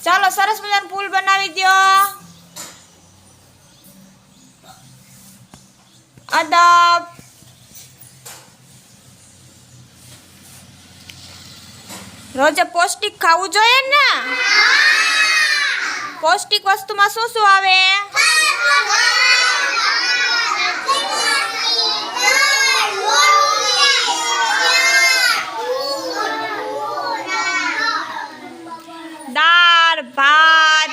ચાલો સરસ મજાનું ફૂલ બનાવી દો. અદબ. રોજે પૌષ્ટિક ખાવું જોઈએ ને. પૌષ્ટિક વસ્તુમાં શું શું આવે? દાળ, ભાત,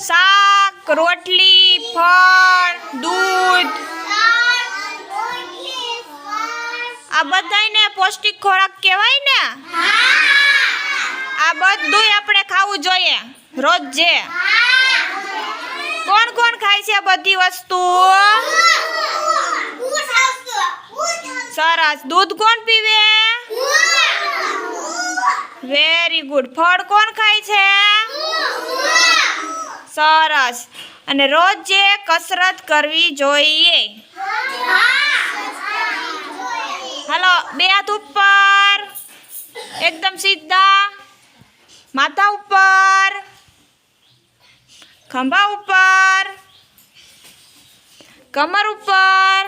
શાક, રોટલી, ફળ, દૂધ, આ બધાયને પૌષ્ટિક ખોરાક કહેવાય ને. આ બધુંય આપણે ખાવું જોઈએ રોજે. કોણ કોણ ખાય છે બધી વસ્તુ? સરસ. દૂધ કોણ પીવે? Very good. ફળ કોણ ખાય છે? સરસ. અને રોજે કસરત કરવી જોઈએ. હાલો, બે હાથ ઉપર, એકદમ સીધા, માથા ઉપર, ખંભા ઉપર, કમર ઉપર,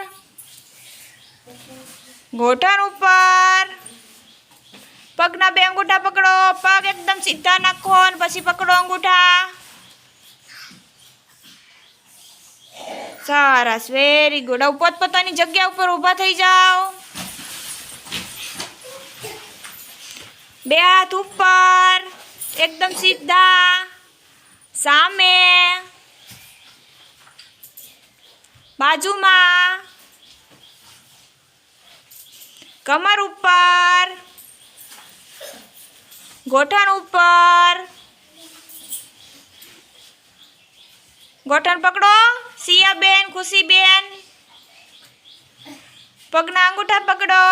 ઘોટણ ઉપર. પગના બે અંગૂઠા પકડો. પગ એકદમ સીધા નાખો અને પછી પકડો અંગૂઠા. સરસ. Very good. હવે પોતપોતાની જગ્યા ઉપર ઊભા થઈ જાઓ. બે હાથ ઉપર, એકદમ સીધા, સામે, બાજુમાં, કમર ઉપર, ઘોટણ ઉપર. ઘોટણ પકડો. સિયાબેન, ખુશીબેન, પગના અંગૂઠા પકડો.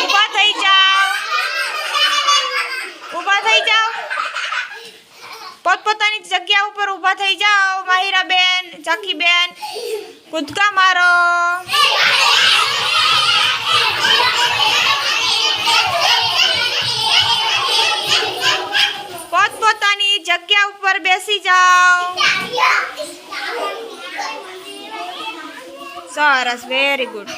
ઊભા થઈ જાઓ. ઊભા થઈ જાઓ. પોતપોતાની જગ્યા ઉપર ઊભા થઈ જાઓ. માહિરાબેન, ઝાંખીબેન, કૂદકા મારો. પોતપોતાની જગ્યા ઉપર બેસી જાઓ. સરસ. Very good.